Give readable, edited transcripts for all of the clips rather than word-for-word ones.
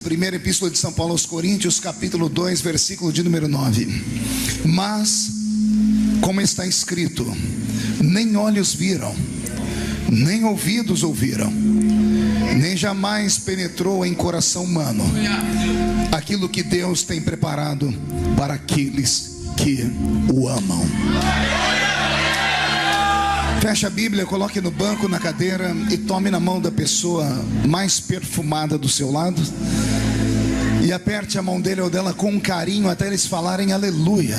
Primeira Epístola de São Paulo aos Coríntios, capítulo 2, versículo de número 9. Mas, como está escrito, nem olhos viram, nem ouvidos ouviram, nem jamais penetrou em coração humano aquilo que Deus tem preparado para aqueles que o amam. Feche a Bíblia, coloque no banco, na cadeira e tome na mão da pessoa mais perfumada do seu lado e aperte a mão dele ou dela com carinho até eles falarem aleluia.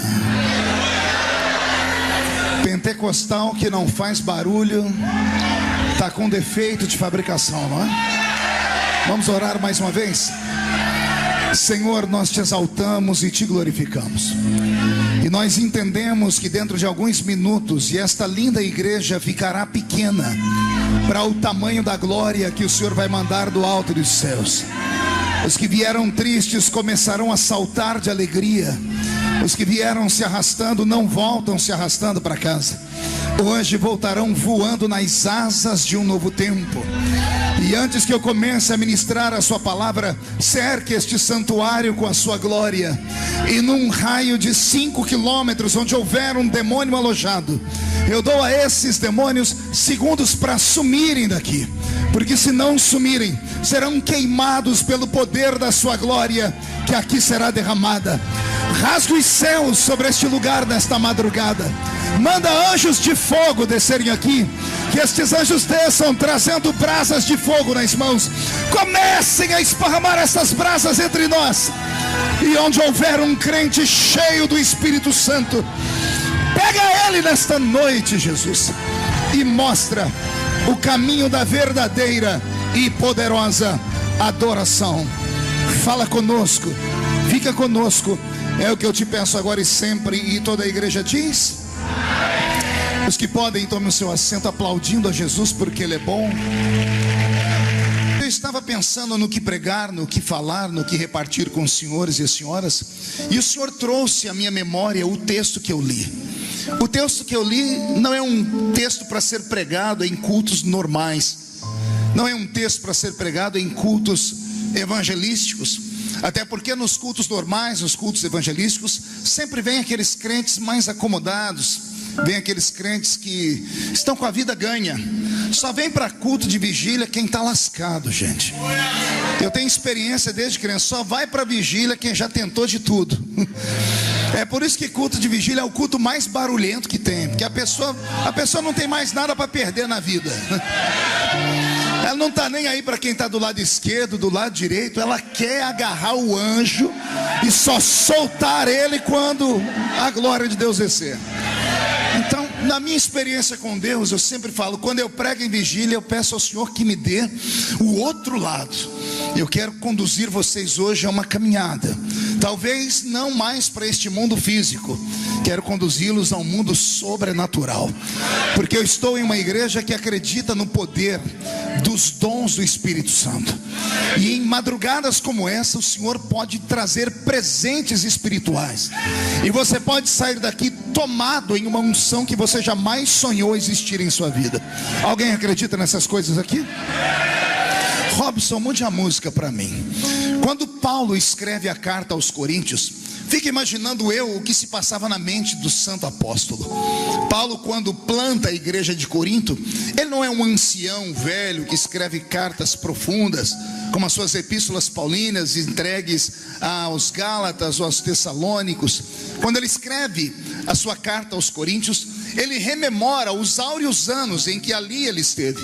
Pentecostal que não faz barulho está com defeito de fabricação, não é? Vamos orar mais uma vez? Senhor, nós te exaltamos e te glorificamos. E nós entendemos que dentro de alguns minutos, e esta linda igreja ficará pequena para o tamanho da glória que o Senhor vai mandar do alto dos céus. Os que vieram tristes começarão a saltar de alegria. Os que vieram se arrastando não voltam se arrastando para casa. Hoje voltarão voando nas asas de um novo tempo. E antes que eu comece a ministrar a sua palavra, cerque este santuário com a sua glória. E num raio de 5 quilômetros, onde houver um demônio alojado, eu dou a esses demônios segundos para sumirem daqui. Porque se não sumirem, serão queimados pelo poder da sua glória, que aqui será derramada. Rasgue os céus sobre este lugar nesta madrugada. Manda anjos de fogo descerem aqui. Que estes anjos desçam trazendo brasas de fogo nas mãos. Comecem a esparramar essas brasas entre nós. E onde houver um crente cheio do Espírito Santo, pega ele nesta noite, Jesus, e mostra o caminho da verdadeira e poderosa adoração. Fala conosco, fica conosco. É o que eu te peço agora e sempre. E toda a igreja diz: os que podem, tomem o seu assento aplaudindo a Jesus porque Ele é bom. Eu estava pensando no que pregar, no que falar, no que repartir com os senhores e as senhoras, e o Senhor trouxe à minha memória o texto que eu li. O texto que eu li não é um texto para ser pregado em cultos normais. Não é um texto para ser pregado em cultos evangelísticos. Até porque nos cultos normais, nos cultos evangelísticos, sempre vem aqueles crentes mais acomodados. Vem aqueles crentes que estão com a vida ganha. Só vem para culto de vigília quem está lascado, gente. Eu tenho experiência desde criança. Só vai para vigília quem já tentou de tudo. É por isso que culto de vigília é o culto mais barulhento que tem. Porque a pessoa não tem mais nada para perder na vida. Ela não está nem aí para quem está do lado esquerdo, do lado direito. Ela quer agarrar o anjo e só soltar ele quando a glória de Deus descer. Então, na minha experiência com Deus, eu sempre falo, quando eu prego em vigília, eu peço ao Senhor que me dê o outro lado. Eu quero conduzir vocês hoje a uma caminhada, talvez não mais para este mundo físico. Quero conduzi-los a um mundo sobrenatural, porque eu estou em uma igreja que acredita no poder dos dons do Espírito Santo. E em madrugadas como essa, o Senhor pode trazer presentes espirituais. E você pode sair daqui tomado em uma unção que você jamais sonhou existir em sua vida. Alguém acredita nessas coisas aqui? Robson, mude a música para mim. Quando Paulo escreve a carta aos Coríntios, fica imaginando o que se passava na mente do santo apóstolo. Paulo, quando planta a igreja de Corinto, ele não é um ancião velho que escreve cartas profundas, como as suas epístolas paulinas entregues aos Gálatas ou aos Tessalônicos. Quando ele escreve a sua carta aos Coríntios, ele rememora os áureos anos em que ali ele esteve.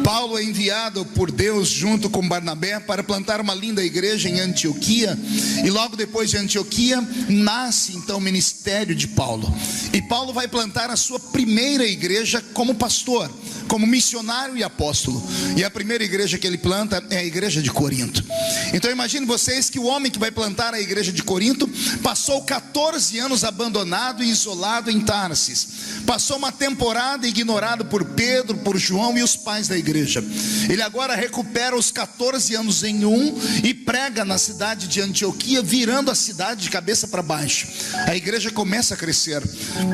Paulo é enviado por Deus junto com Barnabé para plantar uma linda igreja em Antioquia. E logo depois de Antioquia nasce então o ministério de Paulo. E Paulo vai plantar a sua primeira igreja como pastor, como missionário e apóstolo. E a primeira igreja que ele planta é a igreja de Corinto. Então imagine vocês que o homem que vai plantar a igreja de Corinto passou 14 anos abandonado e isolado em Tarsis. Passou uma temporada ignorado por Pedro, por João e os pais da igreja. Ele agora recupera os 14 anos em e prega na cidade de Antioquia, virando a cidade de cabeça para baixo. A igreja começa a crescer.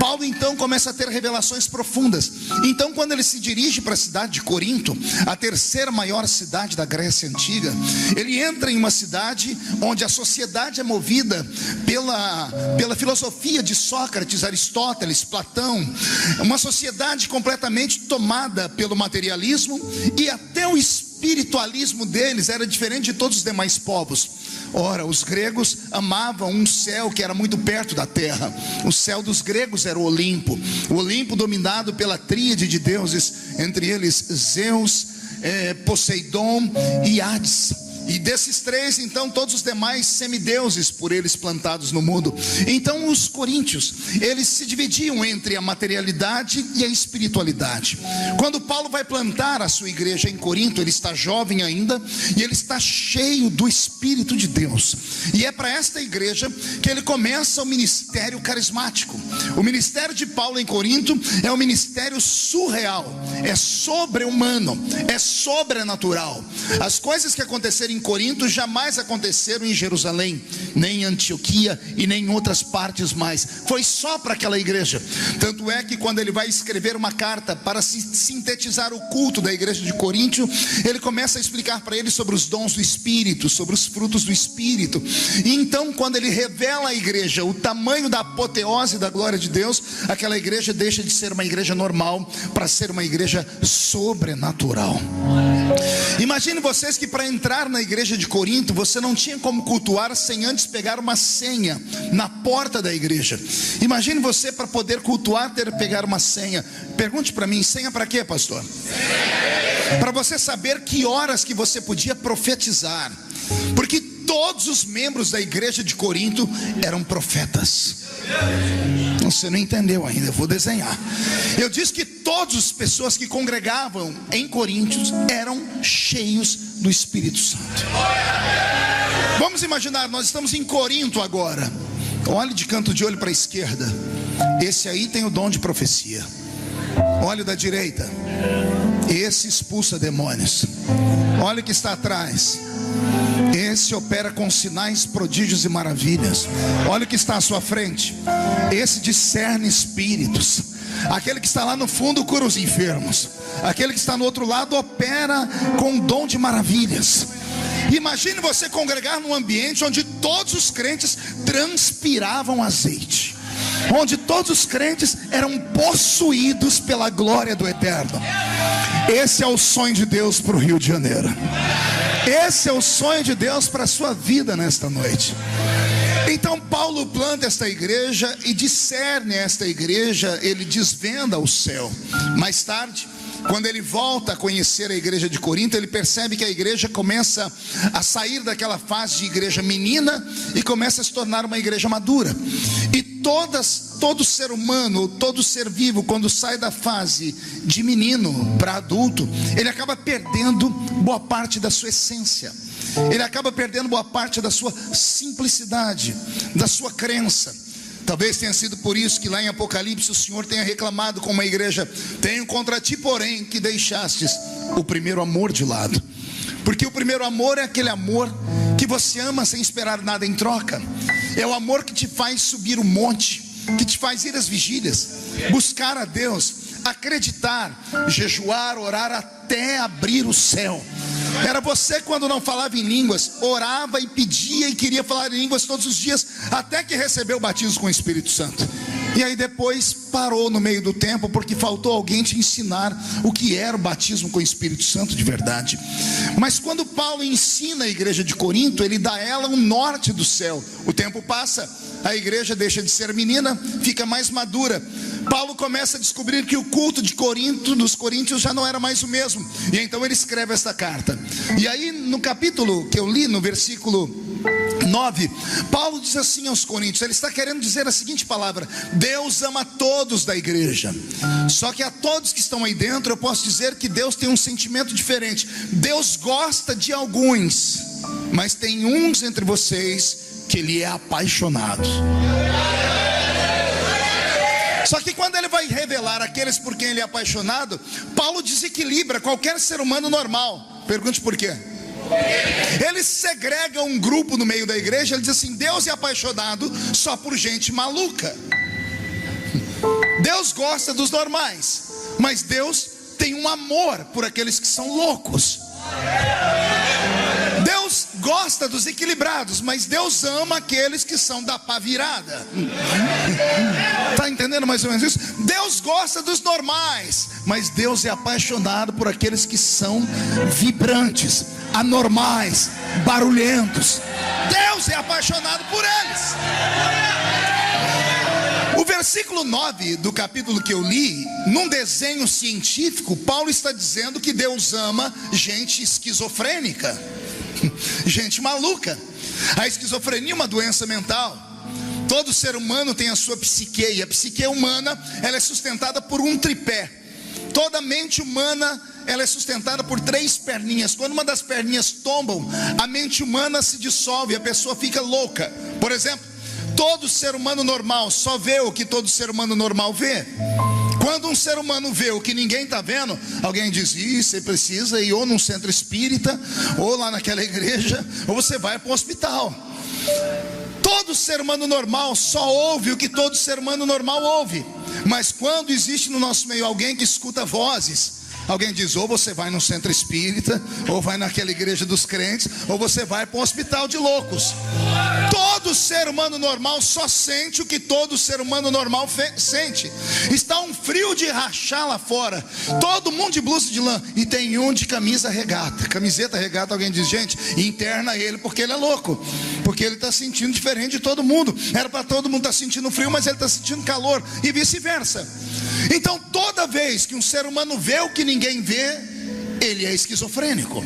Paulo então começa a ter revelações profundas. Então quando ele se dirige dirige para a cidade de Corinto, a terceira maior cidade da Grécia Antiga. Ele entra em uma cidade onde a sociedade é movida pela filosofia de Sócrates, Aristóteles, Platão. Uma sociedade completamente tomada pelo materialismo, e até o espiritualismo deles era diferente de todos os demais povos. Ora, os gregos amavam um céu que era muito perto da terra. O céu dos gregos era o Olimpo dominado pela tríade de deuses, entre eles Zeus, Poseidon e Hades. E desses três, então, todos os demais semideuses por eles plantados no mundo. Então os coríntios, eles se dividiam entre a materialidade e a espiritualidade. Quando Paulo vai plantar a sua igreja em Corinto, ele está jovem ainda, e ele está cheio do Espírito de Deus. E é para esta igreja que ele começa o ministério carismático. O ministério de Paulo em Corinto é um ministério surreal, é sobre-humano, é sobrenatural. As coisas que aconteceram em Corinto jamais aconteceram em Jerusalém, nem em Antioquia e nem em outras partes mais. Foi só para aquela igreja. Tanto é que quando ele vai escrever uma carta para sintetizar o culto da igreja de Corinto, ele começa a explicar para eles sobre os dons do Espírito, sobre os frutos do Espírito. E então, quando ele revela à igreja o tamanho da apoteose da glória de Deus, aquela igreja deixa de ser uma igreja normal para ser uma igreja sobrenatural. Imagine vocês que para entrar na igreja de Corinto, você não tinha como cultuar sem antes pegar uma senha na porta da igreja. Imagine você, para poder cultuar, ter que pegar uma senha. Pergunte para mim, senha para quê, pastor? Para você saber que horas que você podia profetizar. Porque todos os membros da igreja de Corinto eram profetas. Você não entendeu ainda, eu vou desenhar. Eu disse que todas as pessoas que congregavam em Coríntios eram cheios do Espírito Santo. Vamos imaginar, nós estamos em Corinto agora. Olhe de canto de olho para a esquerda. Esse aí tem o dom de profecia. Olhe da direita. Esse expulsa demônios. Olha o que está atrás. Esse opera com sinais, prodígios e maravilhas. Olha o que está à sua frente. Esse discerne espíritos. Aquele que está lá no fundo cura os enfermos. Aquele que está no outro lado opera com dom de maravilhas. Imagine você congregar num ambiente onde todos os crentes transpiravam azeite, onde todos os crentes eram possuídos pela glória do Eterno. Esse é o sonho de Deus para o Rio de Janeiro. Esse é o sonho de Deus para a sua vida nesta noite. Então Paulo planta esta igreja e discerne esta igreja, ele desvenda o céu. Mais tarde, quando ele volta a conhecer a igreja de Corinto, ele percebe que a igreja começa a sair daquela fase de igreja menina e começa a se tornar uma igreja madura. E todo ser humano, todo ser vivo, quando sai da fase de menino para adulto, ele acaba perdendo boa parte da sua essência. Ele acaba perdendo boa parte da sua simplicidade, da sua crença. Talvez tenha sido por isso que lá em Apocalipse o Senhor tenha reclamado com uma igreja: tenho contra ti, porém, que deixastes o primeiro amor de lado. Porque o primeiro amor é aquele amor que você ama sem esperar nada em troca. É o amor que te faz subir o monte, que te faz ir às vigílias, buscar a Deus, acreditar, jejuar, orar até abrir o céu. Era você, quando não falava em línguas, orava e pedia e queria falar em línguas todos os dias, até que recebeu o batismo com o Espírito Santo. E aí depois parou no meio do tempo, porque faltou alguém te ensinar o que era o batismo com o Espírito Santo de verdade. Mas quando Paulo ensina a igreja de Corinto, ele dá a ela um norte do céu. O tempo passa, a igreja deixa de ser menina, fica mais madura. Paulo começa a descobrir que o culto de Corinto, dos coríntios, já não era mais o mesmo. E então ele escreve esta carta. E aí no capítulo que eu li, no versículo 9, Paulo diz assim aos coríntios, ele está querendo dizer a seguinte palavra: Deus ama todos da igreja. Só que a todos que estão aí dentro, eu posso dizer que Deus tem um sentimento diferente. Deus gosta de alguns, mas tem uns entre vocês que Ele é apaixonado. Só que quando ele vai revelar aqueles por quem ele é apaixonado, Paulo desequilibra qualquer ser humano normal. Pergunte por quê? Ele segrega um grupo no meio da igreja. Ele diz assim: Deus é apaixonado só por gente maluca. Deus gosta dos normais, mas Deus tem um amor por aqueles que são loucos. Deus gosta dos equilibrados, mas Deus ama aqueles que são da pá virada. Está entendendo mais ou menos isso? Deus gosta dos normais, mas Deus é apaixonado por aqueles que são vibrantes, anormais, barulhentos. Deus é apaixonado por eles. O versículo 9 do capítulo que eu li, num desenho científico, Paulo está dizendo que Deus ama gente esquizofrênica, gente maluca. A esquizofrenia é uma doença mental. Todo ser humano tem a sua psique, e a psique humana, ela é sustentada por um tripé. Toda mente humana, ela é sustentada por 3 perninhas. Quando uma das perninhas tombam, a mente humana se dissolve, a pessoa fica louca. Por exemplo, todo ser humano normal só vê o que todo ser humano normal vê. Quando um ser humano vê o que ninguém está vendo, alguém diz: você precisa ir ou num centro espírita, ou lá naquela igreja, ou você vai para o hospital. Todo ser humano normal só ouve o que todo ser humano normal ouve. Mas quando existe no nosso meio alguém que escuta vozes, alguém diz: ou você vai no centro espírita, ou vai naquela igreja dos crentes, ou você vai para um hospital de loucos. Todo ser humano normal só sente o que todo ser humano normal sente. Está um frio de rachar lá fora, todo mundo de blusa de lã, e tem um de camisa regata, camiseta regata. Alguém diz: gente, interna ele porque ele é louco, porque ele está sentindo diferente de todo mundo. Era para todo mundo estar sentindo frio, mas ele está sentindo calor, e vice-versa. Então toda vez que um ser humano vê o que ninguém vê, ele é esquizofrênico.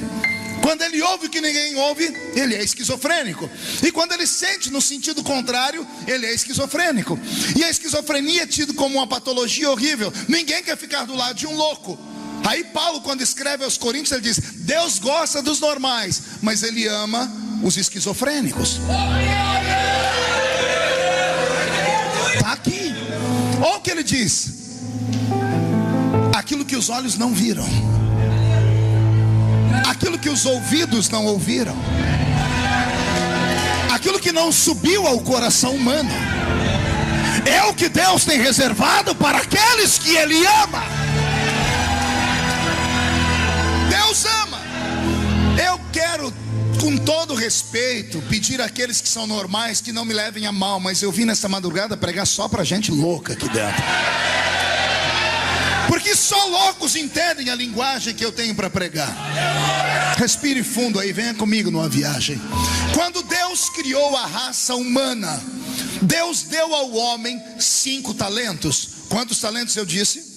Quando ele ouve o que ninguém ouve, ele é esquizofrênico. E quando ele sente no sentido contrário, ele é esquizofrênico. E a esquizofrenia é tida como uma patologia horrível. Ninguém quer ficar do lado de um louco. Aí Paulo, quando escreve aos Coríntios, ele diz: Deus gosta dos normais, mas ele ama os esquizofrênicos. Está aqui. Olha o que ele diz: aquilo que os olhos não viram, aquilo que os ouvidos não ouviram, aquilo que não subiu ao coração humano, é o que Deus tem reservado para aqueles que Ele ama. Deus ama. Eu quero, com todo respeito, pedir àqueles que são normais que não me levem a mal, mas eu vim nessa madrugada pregar só para gente louca aqui dentro, porque só loucos entendem a linguagem que eu tenho para pregar. Respire fundo aí, venha comigo numa viagem. Quando Deus criou a raça humana, Deus deu ao homem 5 talentos. Quantos talentos eu disse?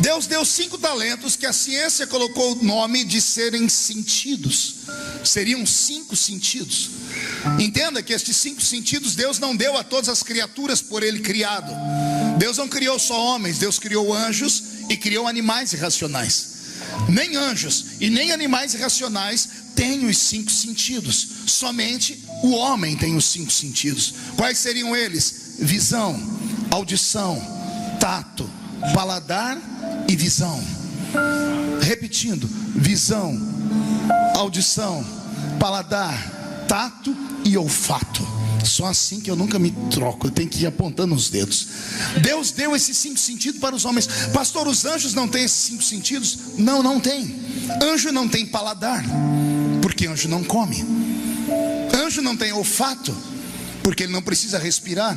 Deus deu 5 talentos que a ciência colocou o nome de serem sentidos. Seriam 5 sentidos. Entenda que estes 5 sentidos Deus não deu a todas as criaturas por Ele criado. Deus não criou só homens, Deus criou anjos e criou animais irracionais. Nem anjos e nem animais irracionais têm os 5 sentidos. Somente o homem tem os 5 sentidos. Quais seriam eles? Visão, audição, tato, paladar e visão. Repetindo: visão, audição, paladar, tato e olfato. Só assim que eu nunca me troco, eu tenho que ir apontando os dedos. Deus deu esses 5 sentidos para os homens. Pastor, os anjos não têm esses 5 sentidos? Não, não tem. Anjo não tem paladar, porque anjo não come. Anjo não tem olfato, porque ele não precisa respirar.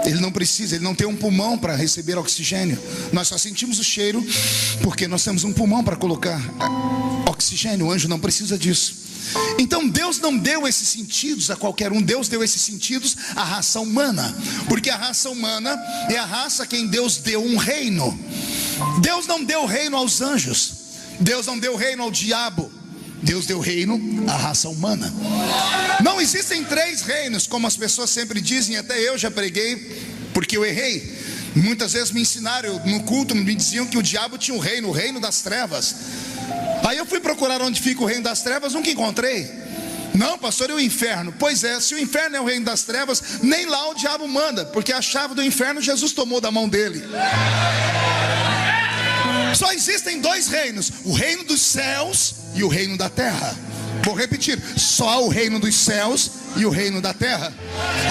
Ele não precisa, ele não tem um pulmão para receber oxigênio. Nós só sentimos o cheiro porque nós temos um pulmão para colocar oxigênio. O anjo não precisa disso. Então Deus não deu esses sentidos a qualquer um. Deus deu esses sentidos à raça humana, porque a raça humana é a raça a quem Deus deu um reino. Deus não deu reino aos anjos, Deus não deu reino ao diabo, Deus deu reino à raça humana. Não existem 3 reinos, como as pessoas sempre dizem. Até eu já preguei, porque eu errei. Muitas vezes me ensinaram no culto, me diziam que o diabo tinha um reino, o reino das trevas. Aí eu fui procurar onde fica o reino das trevas, nunca encontrei. Não, pastor, e o inferno? Pois é, se o inferno é o reino das trevas, nem lá o diabo manda, porque a chave do inferno Jesus tomou da mão dele. Só existem 2 reinos: o reino dos céus e o reino da terra. Vou repetir: só o reino dos céus e o reino da terra.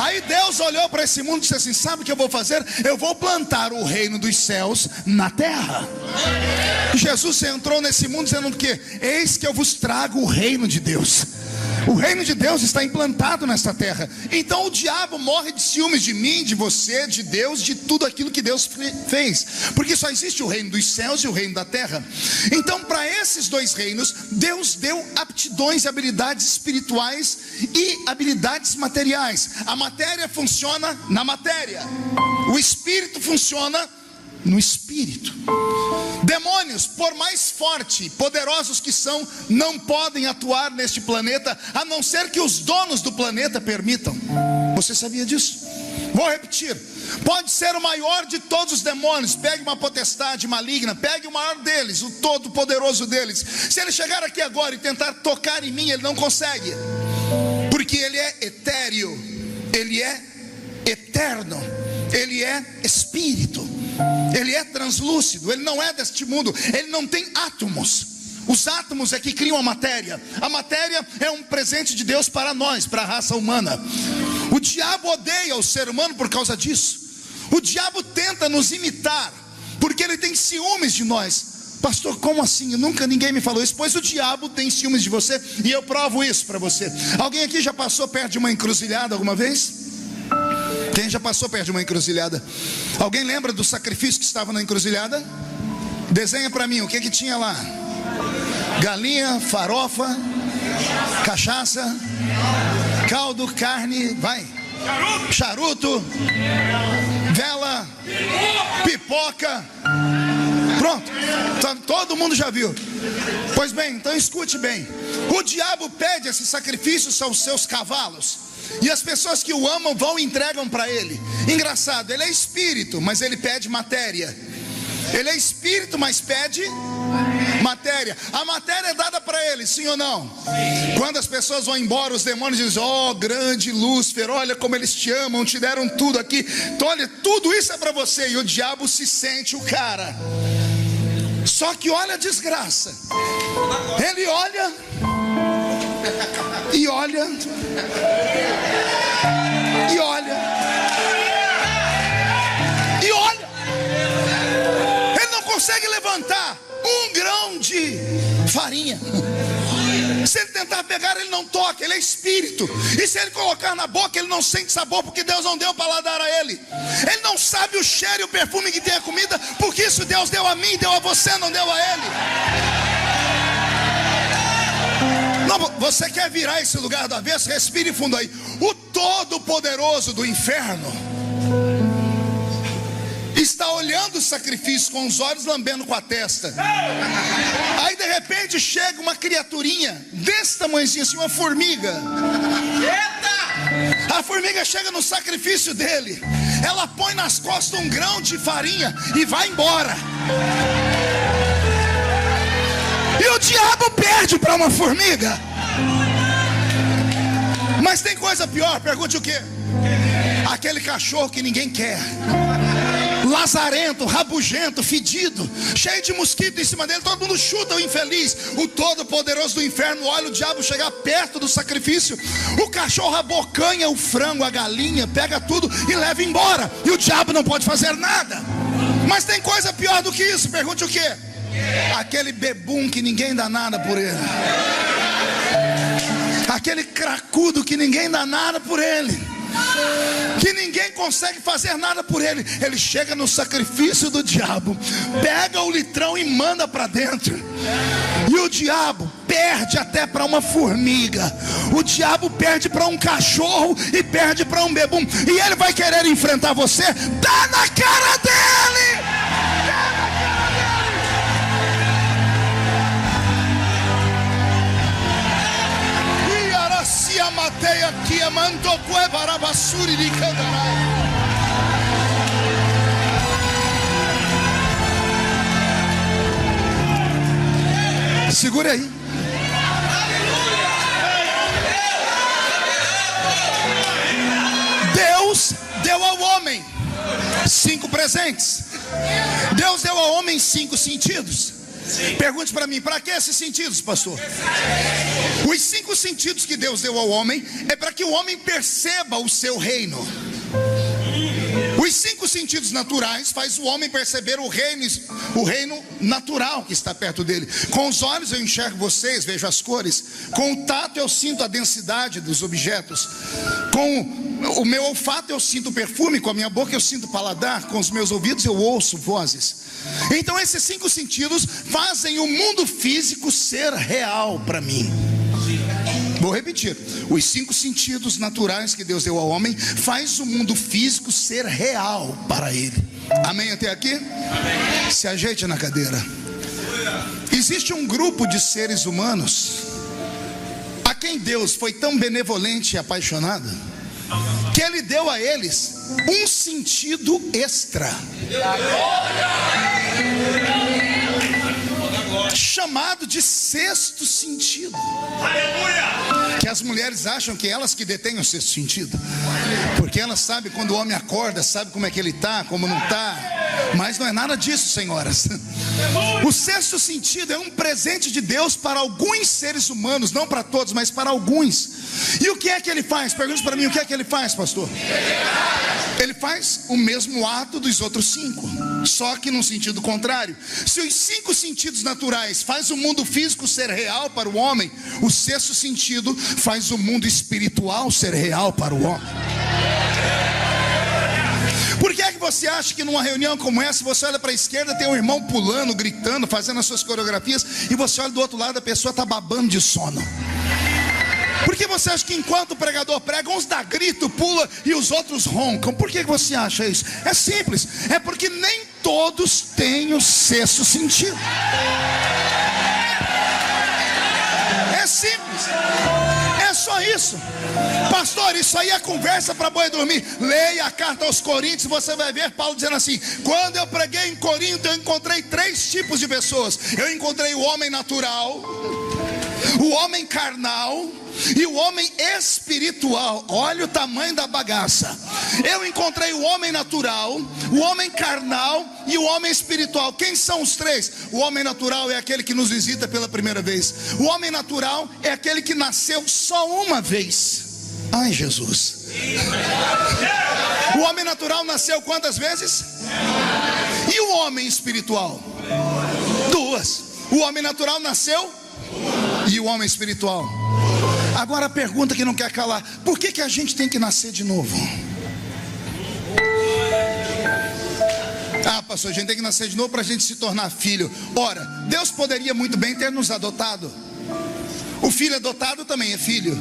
Aí Deus olhou para esse mundo e disse assim: sabe o que eu vou fazer? Eu vou plantar o reino dos céus na terra. Jesus entrou nesse mundo dizendo o quê? Eis que eu vos trago o reino de Deus. O reino de Deus está implantado nesta terra. Então o diabo morre de ciúmes de mim, de você, de Deus, de tudo aquilo que Deus fez, porque só existe o reino dos céus e o reino da terra. Então, para esses dois reinos, Deus deu aptidões e habilidades espirituais e habilidades materiais. A matéria funciona na matéria, o espírito funciona no espírito. Demônios, por mais forte e poderosos que são, não podem atuar neste planeta, a não ser que os donos do planeta permitam. Você sabia disso? Vou repetir: pode ser o maior de todos os demônios, pegue uma potestade maligna, pegue o maior deles, o todo poderoso deles. Se ele chegar aqui agora e tentar tocar em mim, ele não consegue, porque ele é etéreo, ele é eterno, ele é espírito, ele é translúcido, ele não é deste mundo, ele não tem átomos. Os átomos é que criam a matéria. A matéria é um presente de Deus para nós, para a raça humana. O diabo odeia o ser humano por causa disso. O diabo tenta nos imitar, porque ele tem ciúmes de nós. Pastor, como assim? Ninguém me falou isso. Pois o diabo tem ciúmes de você, e eu provo isso para você. Alguém aqui já passou perto de uma encruzilhada alguma vez? Quem já passou perto de uma encruzilhada? Alguém lembra do sacrifício que estava na encruzilhada? Desenha para mim, o que tinha lá? Galinha, farofa, cachaça, caldo, carne, vai, charuto, vela, pipoca. Pronto, todo mundo já viu. Pois bem, então escute bem. O diabo pede esses sacrifícios aos seus cavalos, e as pessoas que o amam vão e entregam para ele. Engraçado, ele é espírito, mas ele pede matéria. Ele é espírito, mas pede matéria. A matéria é dada para ele, sim ou não? Sim. Quando as pessoas vão embora, os demônios dizem: ó, grande Lúcifer, olha como eles te amam, te deram tudo aqui. Então, olha, tudo isso é para você. E o diabo se sente o cara. Só que olha a desgraça. Ele olha e olha e olha e olha. Ele não consegue levantar um grão de farinha. Se ele tentar pegar, ele não toca, ele é espírito. E se ele colocar na boca, ele não sente sabor, porque Deus não deu paladar a ele. Ele não sabe o cheiro e o perfume que tem a comida, porque isso Deus deu a mim, deu a você, não deu a ele. Não, você quer virar esse lugar do avesso? Respire fundo aí. O Todo-Poderoso do inferno está olhando o sacrifício com os olhos, lambendo com a testa. Aí de repente chega uma criaturinha desse tamanhozinho assim, uma formiga. A formiga chega no sacrifício dele, ela põe nas costas um grão de farinha e vai embora. E o diabo perde para uma formiga. Mas tem coisa pior, pergunte o quê? Aquele cachorro que ninguém quer, lazarento, rabugento, fedido, cheio de mosquito em cima dele, todo mundo chuta o infeliz. O Todo-Poderoso do inferno olha o diabo chegar perto do sacrifício, o cachorro abocanha o frango, a galinha, pega tudo e leva embora, e o diabo não pode fazer nada. Mas tem coisa pior do que isso, pergunte o quê? Aquele bebum que ninguém dá nada por ele, aquele cracudo que ninguém dá nada por ele, que ninguém consegue fazer nada por ele. Ele chega no sacrifício do diabo, pega o litrão e manda para dentro. E o diabo perde até para uma formiga, o diabo perde para um cachorro e perde para um bebum. E ele vai querer enfrentar você? Dá na cara dele! Dá na cara dele! E aracia mateia aqui, mandou cueva basuri de candarai. Segura aí. Deus deu ao homem 5 presentes. Deus deu ao homem 5 sentidos. Pergunte para mim, para que esses sentidos, pastor? Os 5 sentidos que Deus deu ao homem é para que o homem perceba o seu reino. Os 5 sentidos naturais faz o homem perceber o reino natural que está perto dele. Com os olhos eu enxergo vocês, vejo as cores. Com o tato eu sinto a densidade dos objetos. Com o meu olfato eu sinto o perfume. Com a minha boca eu sinto o paladar. Com os meus ouvidos eu ouço vozes. Então esses 5 sentidos fazem o mundo físico ser real para mim. Vou repetir, os 5 sentidos naturais que Deus deu ao homem faz o mundo físico ser real para ele. Amém até aqui? Amém. Se ajeite na cadeira. Existe um grupo de seres humanos a quem Deus foi tão benevolente e apaixonado que Ele deu a eles um sentido extra, chamado de 6º sentido. Aleluia! Que as mulheres acham que elas que detêm o 6º sentido, porque elas sabem quando o homem acorda, sabe como é que ele está, como não está. Mas não é nada disso, senhoras. O 6º sentido é um presente de Deus para alguns seres humanos, não para todos, mas para alguns. E o que é que ele faz? Pergunte para mim, o que é que ele faz, pastor? Ele faz o mesmo ato dos outros 5, só que num sentido contrário. Se os 5 sentidos naturais faz o mundo físico ser real para o homem, o 6º sentido faz o mundo espiritual ser real para o homem. Por que é que você acha que numa reunião como essa, você olha para a esquerda, tem um irmão pulando, gritando, fazendo as suas coreografias, e você olha do outro lado, a pessoa está babando de sono? Por que você acha que enquanto o pregador prega, uns dá grito, pula e os outros roncam? Por que você acha isso? É simples, é porque nem todos têm o 6º sentido. É simples, é só isso. Pastor, isso aí é conversa para boi dormir. Leia a carta aos Coríntios, você vai ver Paulo dizendo assim: quando eu preguei em Corinto, eu encontrei 3 tipos de pessoas. Eu encontrei o homem natural, o homem carnal e o homem espiritual. Olha o tamanho da bagaça. Eu encontrei o homem natural, o homem carnal e o homem espiritual. Quem são os 3? O homem natural é aquele que nos visita pela primeira vez. O homem natural é aquele que nasceu só uma vez. Ai, Jesus. O homem natural nasceu quantas vezes? E o homem espiritual? 2. O homem natural nasceu e o homem espiritual. Agora a pergunta que não quer calar: por que a gente tem que nascer de novo? Ah, pastor, a gente tem que nascer de novo para a gente se tornar filho. Ora, Deus poderia muito bem ter nos adotado. O filho adotado também é filho,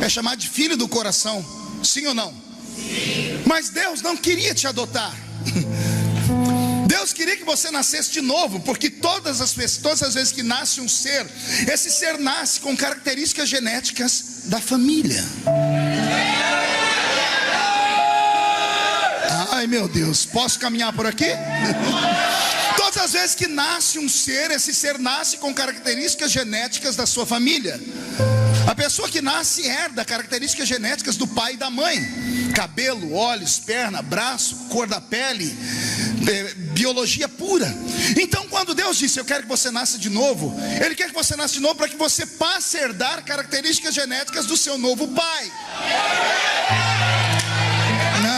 é chamado de filho do coração. Sim ou não? Sim. Mas Deus não queria te adotar. Deus queria que você nascesse de novo, porque todas as vezes que nasce um ser, esse ser nasce com características genéticas da família. Ai, meu Deus, posso caminhar por aqui? Todas as vezes que nasce um ser, esse ser nasce com características genéticas da sua família. A pessoa que nasce herda características genéticas do pai e da mãe: cabelo, olhos, perna, braço, cor da pele, biologia pura. Então quando Deus disse: eu quero que você nasça de novo, Ele quer que você nasça de novo para que você passe a herdar características genéticas do seu novo pai.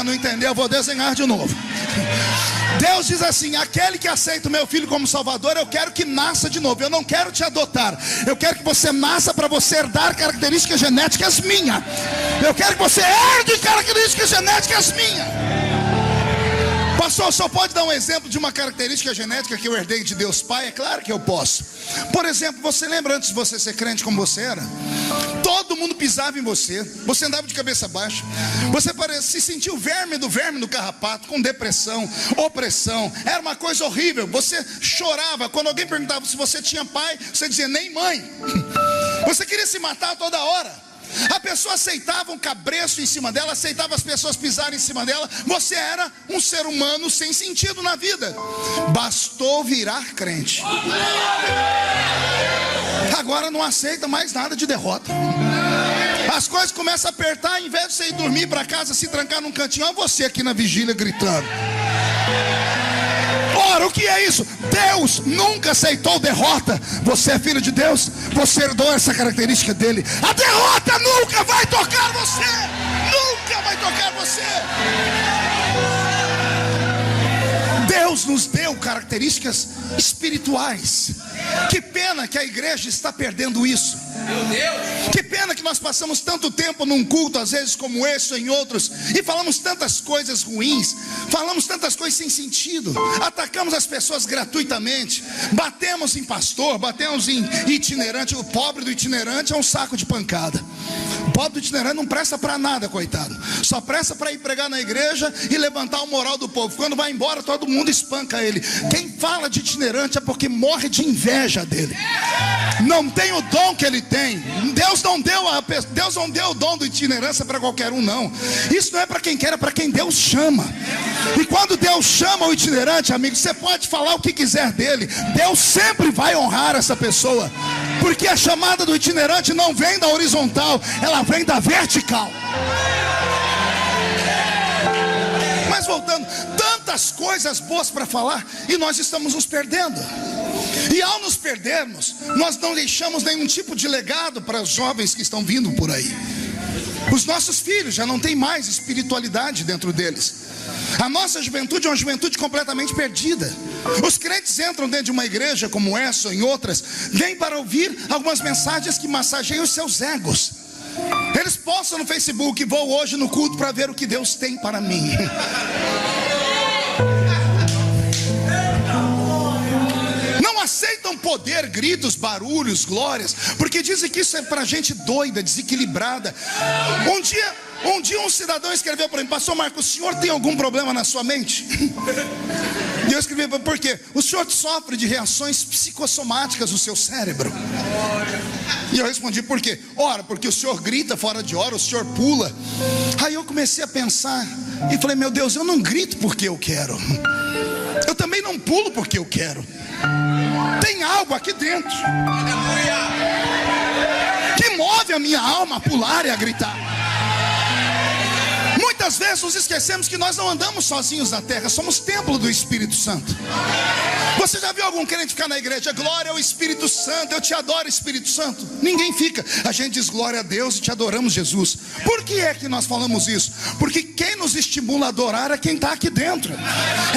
Não entendeu? Eu vou desenhar de novo. Deus diz assim: aquele que aceita o meu filho como salvador, eu quero que nasça de novo. Eu não quero te adotar, eu quero que você nasça para você herdar características genéticas minhas. Eu quero que você herde características genéticas minhas. Pastor, só pode dar um exemplo de uma característica genética que eu herdei de Deus Pai? É claro que eu posso. Por exemplo, você lembra antes de você ser crente como você era? Todo mundo pisava em você, você andava de cabeça baixa, você se sentia o verme do carrapato, com depressão, opressão, era uma coisa horrível. Você chorava, quando alguém perguntava se você tinha pai, você dizia: nem mãe. Você queria se matar toda hora. A pessoa aceitava um cabresto em cima dela, aceitava as pessoas pisarem em cima dela. Você era um ser humano sem sentido na vida. Bastou virar crente, agora não aceita mais nada de derrota. As coisas começam a apertar, ao invés de você ir dormir para casa, se trancar num cantinho, olha você aqui na vigília gritando: Ora, o que é isso? Deus nunca aceitou derrota. Você é filho de Deus, você herdou essa característica dele. A derrota nunca vai tocar você. Nunca vai tocar você. Deus nos deu características espirituais. Que pena que a igreja está perdendo isso. Que pena que nós passamos tanto tempo num culto, às vezes como esse ou em outros, e falamos tantas coisas ruins, falamos tantas coisas sem sentido, atacamos as pessoas gratuitamente, batemos em pastor, batemos em itinerante. O pobre do itinerante é um saco de pancada. O pobre do itinerante não presta para nada, coitado. Só presta para ir pregar na igreja e levantar o moral do povo. Quando vai embora, todo mundo espanca ele. Quem fala de itinerante é porque morre de inveja dele. Não tem o dom que ele tem. Deus não deu o dom da itinerância para qualquer um, não. Isso não é para quem quer, é para quem Deus chama. E quando Deus chama o itinerante, amigo, você pode falar o que quiser dele, Deus sempre vai honrar essa pessoa. Porque a chamada do itinerante não vem da horizontal, ela vem da vertical. Mas voltando, tantas coisas boas para falar, e nós estamos nos perdendo. E ao nos perdermos, nós não deixamos nenhum tipo de legado para os jovens que estão vindo por aí. Os nossos filhos já não tem mais espiritualidade dentro deles. A nossa juventude é uma juventude completamente perdida. Os crentes entram dentro de uma igreja como essa ou em outras, vêm para ouvir algumas mensagens que massageiam os seus egos. Eles postam no Facebook: vou hoje no culto para ver o que Deus tem para mim. Não aceitam poder, gritos, barulhos, glórias, porque dizem que isso é para gente doida, desequilibrada. Um dia um cidadão escreveu para mim: pastor Marcos, o senhor tem algum problema na sua mente? E eu escrevi: por quê? O senhor sofre de reações psicossomáticas no seu cérebro. E eu respondi: por quê? Ora, porque o senhor grita fora de hora, o senhor pula. Aí eu comecei a pensar e falei: meu Deus, eu não grito porque eu quero, eu também não pulo porque eu quero. Tem algo aqui dentro que move a minha alma a pular e a gritar. Muitas vezes nos esquecemos que nós não andamos sozinhos na terra, somos templo do Espírito Santo. Você já viu algum crente ficar na igreja: glória ao Espírito Santo, eu te adoro, Espírito Santo? Ninguém fica. A gente diz glória a Deus e te adoramos, Jesus. Por que é que nós falamos isso? Porque quem nos estimula a adorar é quem está aqui dentro.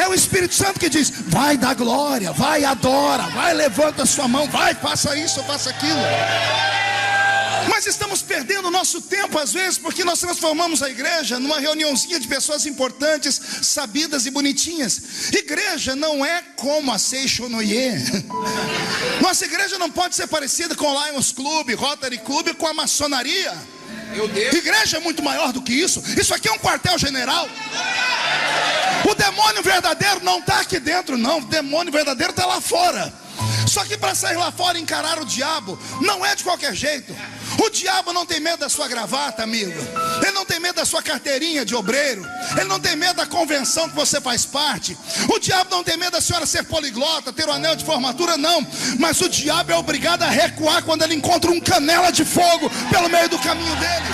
É o Espírito Santo que diz: vai dar glória, vai adora, vai levanta a sua mão, vai faça isso ou faça aquilo. Mas estamos perdendo o nosso tempo às vezes, porque nós transformamos a igreja numa reuniãozinha de pessoas importantes, sabidas e bonitinhas. Igreja não é como a Seixonoye. Nossa igreja não pode ser parecida com o Lions Club, Rotary Club, com a maçonaria. Igreja é muito maior do que isso. Isso aqui é um quartel-general. O demônio verdadeiro não está aqui dentro, não. O demônio verdadeiro está lá fora. Só que para sair lá fora e encarar o diabo, não é de qualquer jeito. O diabo não tem medo da sua gravata, amigo. Ele não tem medo da sua carteirinha de obreiro. Ele não tem medo da convenção que você faz parte. O diabo não tem medo da senhora ser poliglota, ter o anel de formatura, não. Mas o diabo é obrigado a recuar quando ele encontra um canela de fogo pelo meio do caminho dele.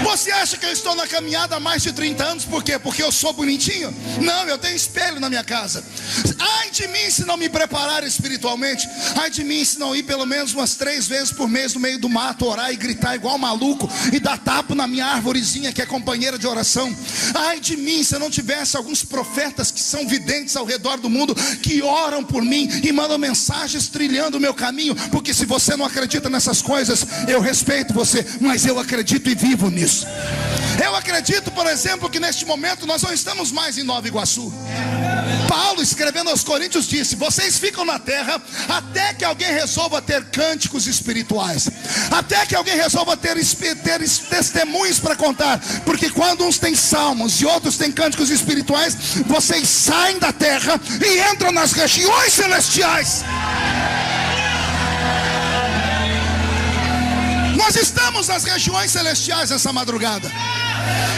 Você acha que eu estou na caminhada há mais de 30 anos? Por quê? Porque eu sou bonitinho? Não, eu tenho espelho na minha casa. Ai de mim se não me preparar espiritualmente. Ai de mim se não ir pelo menos umas 3 vezes por mês no meio do mato, orar e gritar igual maluco e dar tapa na minha árvorezinha que é companheira de oração. Ai de mim se eu não tivesse alguns profetas que são videntes ao redor do mundo, que oram por mim e mandam mensagens trilhando o meu caminho. Porque se você não acredita nessas coisas, eu respeito você, mas eu acredito e vivo nisso. Eu acredito, por exemplo, que neste momento nós não estamos mais em Nova Iguaçu. Paulo, escrevendo aos Coríntios, disse: vocês ficam na terra até que alguém resolva ter cânticos espirituais, até que alguém resolva ter testemunhos para contar. Porque quando uns têm salmos e outros têm cânticos espirituais, vocês saem da terra e entram nas regiões celestiais. Nós estamos nas regiões celestiais essa madrugada.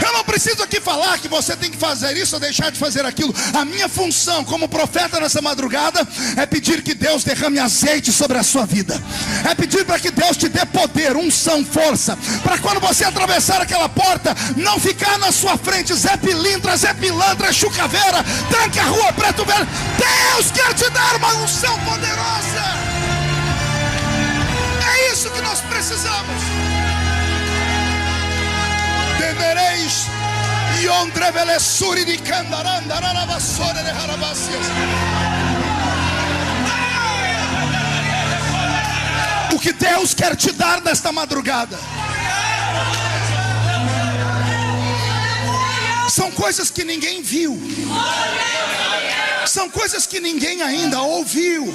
Eu não preciso aqui falar que você tem que fazer isso ou deixar de fazer aquilo. A minha função como profeta nessa madrugada é pedir que Deus derrame azeite sobre a sua vida. É pedir para que Deus te dê poder, unção, força, para quando você atravessar aquela porta, não ficar na sua frente Zé Pilintra, Zé Pilantra, Chucaveira, tranque a rua, Preto Velho. Deus quer te dar uma unção poderosa. É isso que nós precisamos. Tendereis e ondrevelessuri de candaranda, raravassore de harabácias. O que Deus quer te dar nesta madrugada são coisas que ninguém viu, são coisas que ninguém ainda ouviu,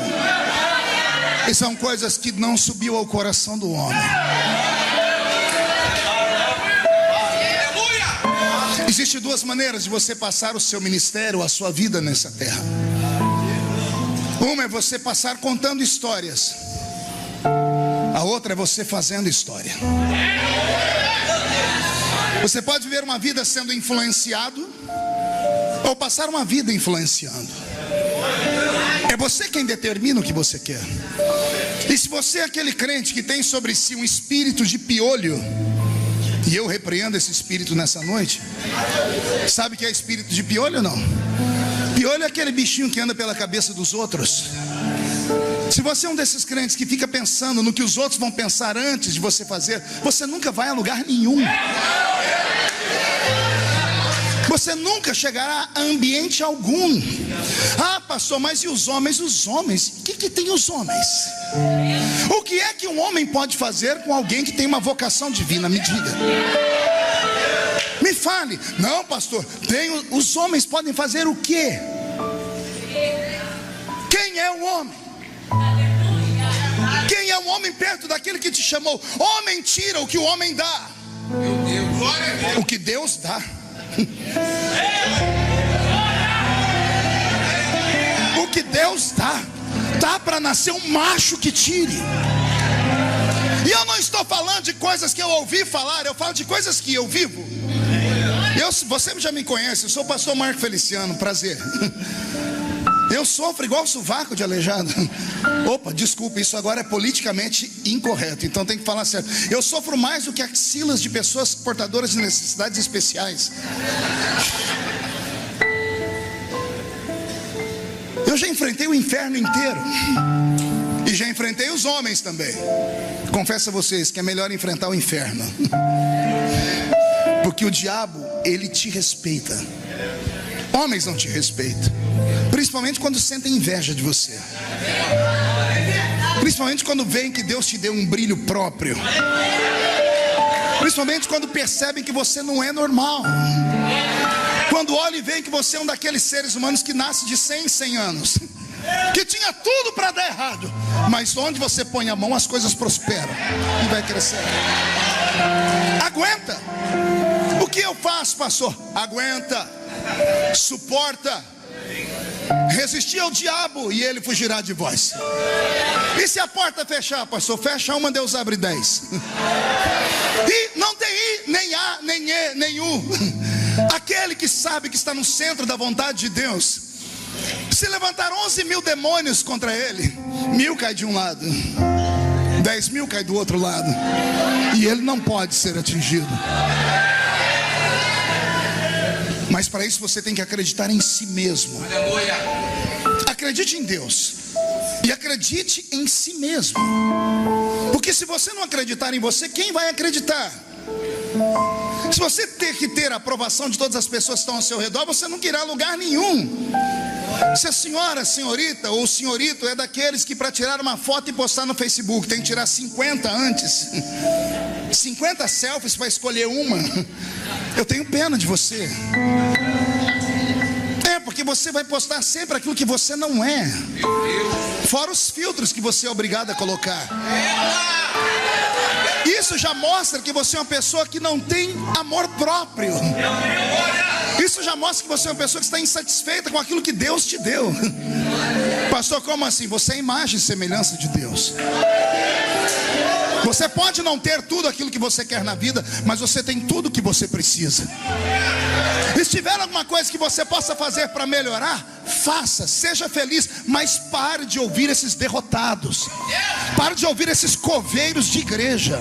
e são coisas que não subiu ao coração do homem. Existem duas maneiras de você passar o seu ministério, a sua vida nessa terra. Uma é você passar contando histórias, a outra é você fazendo história. Você pode viver uma vida sendo influenciado, ou passar uma vida influenciando. É você quem determina o que você quer. E se você é aquele crente que tem sobre si um espírito de piolho, e eu repreendo esse espírito nessa noite. Sabe o que é espírito de piolho ou não? Piolho é aquele bichinho que anda pela cabeça dos outros. Se você é um desses crentes que fica pensando no que os outros vão pensar antes de você fazer, você nunca vai a lugar nenhum. Você nunca chegará a ambiente algum. Ah, pastor, mas e os homens? Os homens? O que tem os homens? O que é que um homem pode fazer com alguém que tem uma vocação divina? Me diga. Me fale. Não, pastor, os homens podem fazer o quê? Quem é o homem? Quem é o homem perto daquele que te chamou? Homem tira o que o homem dá. Meu Deus. O que Deus dá. O que Deus dá para nascer um macho que tire. E eu não estou falando de coisas que eu ouvi falar, eu falo de coisas que eu vivo. Você já me conhece, eu sou o pastor Marco Feliciano, prazer. Eu sofro igual sovaco de aleijado. Opa, desculpa, isso agora é politicamente incorreto, então tem que falar certo. Eu sofro mais do que axilas de pessoas portadoras de necessidades especiais. Eu já enfrentei o inferno inteiro. E já enfrentei os homens também. Confesso a vocês que é melhor enfrentar o inferno. Porque o diabo, ele te respeita. Homens não te respeitam. Principalmente quando sentem inveja de você. Principalmente quando veem que Deus te deu um brilho próprio. Principalmente quando percebem que você não é normal. Quando olham e veem que você é um daqueles seres humanos que nasce de 100 em 100 anos, que tinha tudo para dar errado, mas onde você põe a mão as coisas prosperam e vai crescer. Aguenta. O que eu faço, pastor? Aguenta. Suporta. Resistir ao diabo e ele fugirá de vós. E se a porta fechar, pastor? Fecha uma, Deus abre 10. E não tem I, nem A, nem E, nem U. Aquele que sabe que está no centro da vontade de Deus, se levantar 11.000 demônios contra ele, 1.000 cai de um lado, 10.000 cai do outro lado, e ele não pode ser atingido. Mas para isso você tem que acreditar em si mesmo. Acredite em Deus e acredite em si mesmo. Porque se você não acreditar em você, quem vai acreditar? Se você ter que ter a aprovação de todas as pessoas que estão ao seu redor, você não irá a lugar nenhum. Se a senhora, senhorita ou senhorito é daqueles que para tirar uma foto e postar no Facebook tem que tirar 50 antes, 50 selfies para escolher uma, eu tenho pena de você. Porque você vai postar sempre aquilo que você não é, fora os filtros que você é obrigado a colocar. Isso já mostra que você é uma pessoa que não tem amor próprio. Isso já mostra que você é uma pessoa que está insatisfeita com aquilo que Deus te deu. Pastor, como assim? Você é a imagem e semelhança de Deus. Você pode não ter tudo aquilo que você quer na vida, mas você tem tudo que você precisa. E se tiver alguma coisa que você possa fazer para melhorar, faça, seja feliz, mas pare de ouvir esses derrotados. Pare de ouvir esses coveiros de igreja.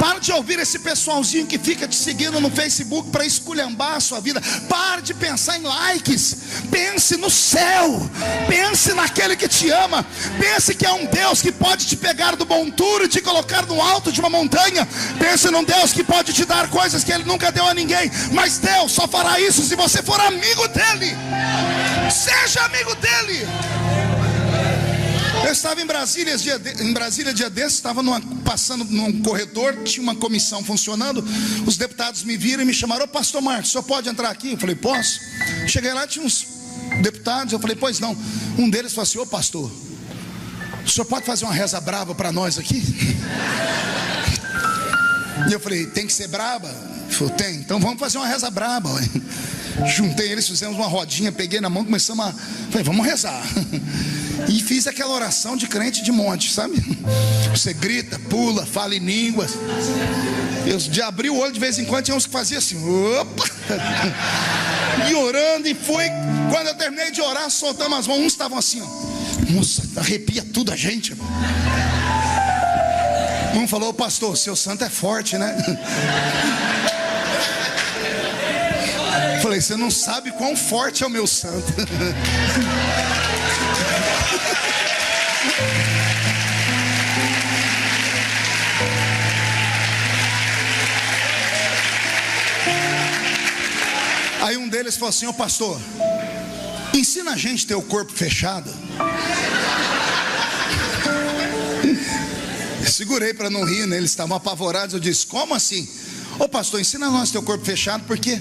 Pare de ouvir esse pessoalzinho que fica te seguindo no Facebook para esculhambar a sua vida. Pare de pensar em likes. Pense no céu. Pense naquele que te ama. Pense que é um Deus que pode te pegar do monturo e te colocar no alto de uma montanha. Pense num Deus que pode te dar coisas que Ele nunca deu a ninguém. Mas Deus só fará isso se você for amigo dEle. Seja amigo dEle. Eu estava em Brasília dia desses, estava passando num corredor, tinha uma comissão funcionando. Os deputados me viram e me chamaram: ô pastor Marcos, o senhor pode entrar aqui? Eu falei: posso. Cheguei lá, tinha uns deputados, eu falei: pois não. Um deles falou assim: ô pastor, o senhor pode fazer uma reza brava para nós aqui? E eu falei: tem que ser braba? Ele falou: tem. Então vamos fazer uma reza braba. Juntei eles, fizemos uma rodinha, peguei na mão, começamos a... Falei: vamos rezar. E fiz aquela oração de crente de monte, sabe? Você grita, pula, fala em línguas. Eu já abri o olho de vez em quando, tinha uns que faziam assim, opa! E orando, e foi. Quando eu terminei de orar, soltamos as mãos. Uns estavam assim, ó. Nossa, arrepia tudo a gente. Um falou: ô pastor, seu santo é forte, né? Falei: você não sabe quão forte é o meu santo. Aí um deles falou assim: ô pastor, ensina a gente a ter o corpo fechado. Eu segurei para não rir, né? Eles estavam apavorados. Eu disse: como assim? Ô pastor, ensina nós a ter o corpo fechado, porque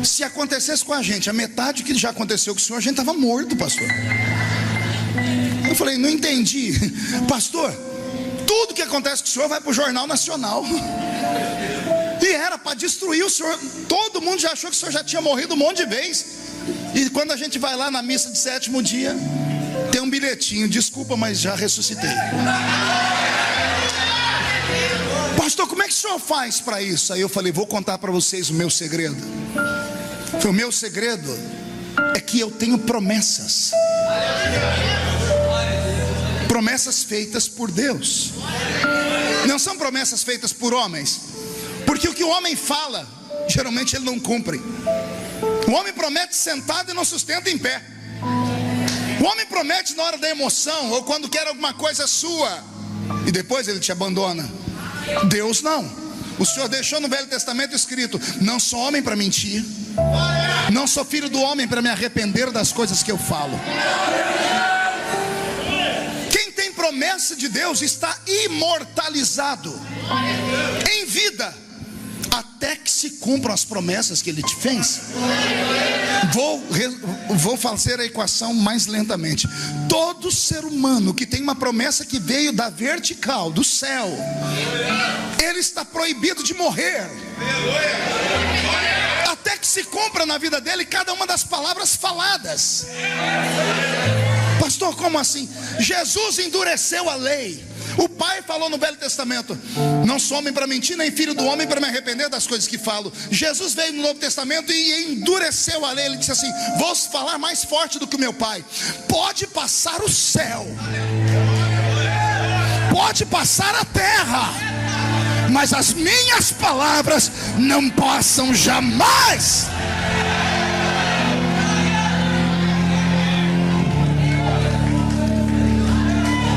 se acontecesse com a gente a metade que já aconteceu com o senhor, a gente estava morto, pastor. Eu falei: não entendi. Pastor, tudo que acontece com o senhor vai para o Jornal Nacional. E era para destruir o senhor. Todo mundo já achou que o senhor já tinha morrido um monte de vezes. E quando a gente vai lá na missa de 7º dia, tem um bilhetinho: desculpa, mas já ressuscitei. Pastor, como é que o senhor faz para isso? Aí eu falei: vou contar para vocês o meu segredo. O meu segredo é que eu tenho promessas. Promessas feitas por Deus. Não são promessas feitas por homens. Porque o que o homem fala, geralmente ele não cumpre. O homem promete sentado e não sustenta em pé. O homem promete na hora da emoção, ou quando quer alguma coisa sua, e depois ele te abandona. Deus não. O Senhor deixou no Velho Testamento escrito: não sou homem para mentir, não sou filho do homem para me arrepender das coisas que eu falo. Quem tem promessa de Deus está imortalizado em vida, até que se cumpram as promessas que Ele te fez. Vou fazer a equação mais lentamente. Todo ser humano que tem uma promessa que veio da vertical, do céu, ele está proibido de morrer, até que se cumpra na vida dele cada uma das palavras faladas. Pastor, como assim? Jesus endureceu a lei. O pai falou no Velho Testamento: não sou homem para mentir, nem filho do homem para me arrepender das coisas que falo. Jesus veio no Novo Testamento e endureceu a lei. Ele disse assim: vou falar mais forte do que o meu pai. Pode passar o céu, pode passar a terra, mas as minhas palavras não passam jamais.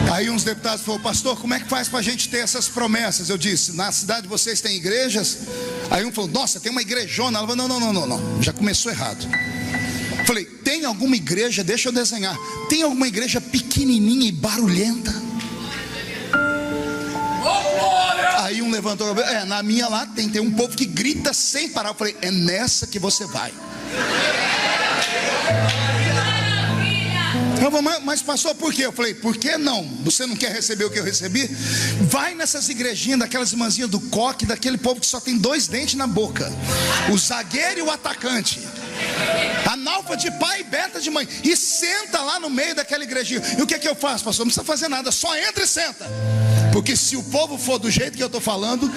Aí uns deputados falaram: pastor, como é que faz para a gente ter essas promessas? Eu disse: na cidade de vocês tem igrejas? Aí um falou: nossa, tem uma igrejona. Ela falou: não, já começou errado. Falei: tem alguma igreja, deixa eu desenhar, tem alguma igreja pequenininha e barulhenta? Aí um levantou: na minha lá tem um povo que grita sem parar. Eu falei: é nessa que você vai. Mas pastor, por quê? Eu falei: por que não? Você não quer receber o que eu recebi? Vai nessas igrejinhas, daquelas irmãzinhas do coque, daquele povo que só tem 2 dentes na boca, o zagueiro e o atacante. Analfa de pai e beta de mãe. E senta lá no meio daquela igrejinha. E o que é que eu faço, pastor? Não precisa fazer nada, só entra e senta. Porque se o povo for do jeito que eu estou falando,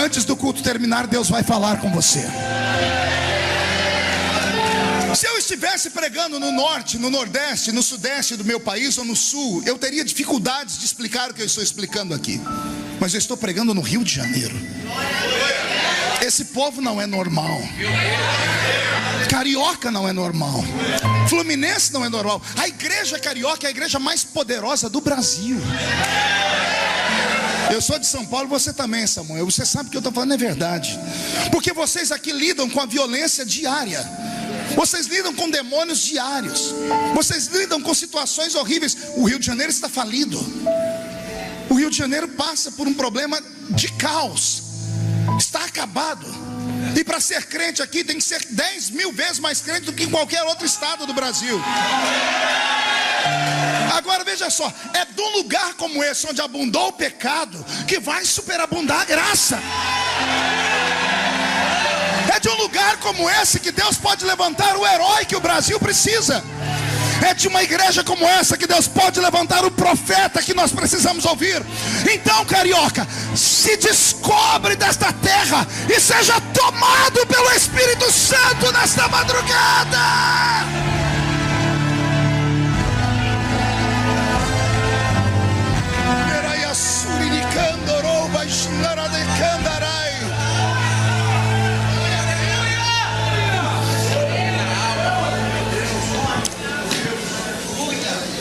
antes do culto terminar, Deus vai falar com você. Se eu estivesse pregando no norte, no nordeste, no sudeste do meu país ou no sul, eu teria dificuldades de explicar o que eu estou explicando aqui. Mas eu estou pregando no Rio de Janeiro. Esse povo não é normal. Carioca não é normal. Fluminense não é normal. A igreja carioca é a igreja mais poderosa do Brasil. Eu sou de São Paulo, você também, Samuel. Você sabe que eu estou falando é verdade. Porque vocês aqui lidam com a violência diária. Vocês lidam com demônios diários. Vocês lidam com situações horríveis. O Rio de Janeiro está falido. O Rio de Janeiro passa por um problema de caos. Está acabado. E para ser crente aqui tem que ser 10 mil vezes mais crente do que em qualquer outro estado do Brasil. Agora veja só, é de um lugar como esse, onde abundou o pecado, que vai superabundar a graça. É de um lugar como esse que Deus pode levantar o herói que o Brasil precisa. É de uma igreja como essa que Deus pode levantar o profeta que nós precisamos ouvir. Então, carioca, se descobre desta terra e seja tomado pelo Espírito Santo nesta madrugada.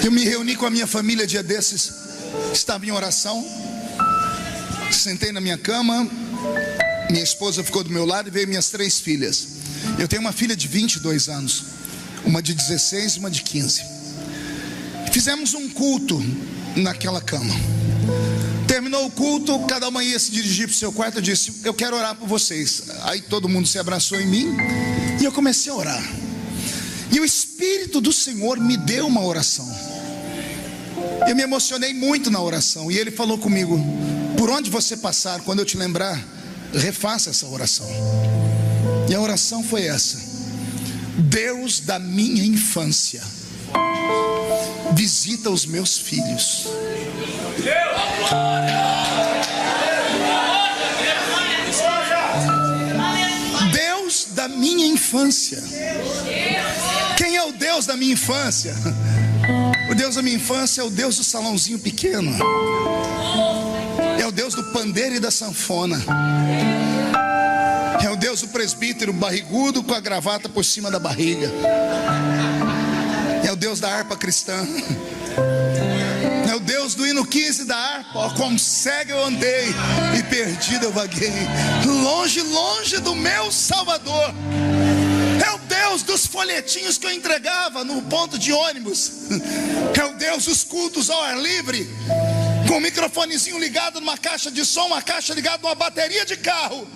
Eu me reuni com a minha família dia desses, estava em oração, sentei na minha cama, minha esposa ficou do meu lado e veio minhas 3 filhas. Eu tenho uma filha de 22 anos, uma de 16 e uma de 15. Fizemos um culto naquela cama. Terminou o culto, cada uma ia se dirigir para o seu quarto. Eu disse: eu quero orar por vocês. Aí todo mundo se abraçou em mim e eu comecei a orar. E o Espírito do Senhor me deu uma oração. Eu me emocionei muito na oração. E Ele falou comigo: por onde você passar, quando eu te lembrar, refaça essa oração. E a oração foi essa: Deus da minha infância, visita os meus filhos. Deus da minha infância. Quem é o Deus da minha infância? O Deus da minha infância é o Deus do salãozinho pequeno. É o Deus do pandeiro e da sanfona. É o Deus do presbítero barrigudo com a gravata por cima da barriga. É o Deus da harpa cristã. É o Deus do hino 15 da harpa. Ó, como cego eu andei e perdido eu vaguei, longe, longe do meu Salvador. É o Deus dos folhetinhos que eu entregava no ponto de ônibus. É o Deus dos cultos ao ar livre, com um microfonezinho ligado numa caixa de som, uma caixa ligada numa bateria de carro.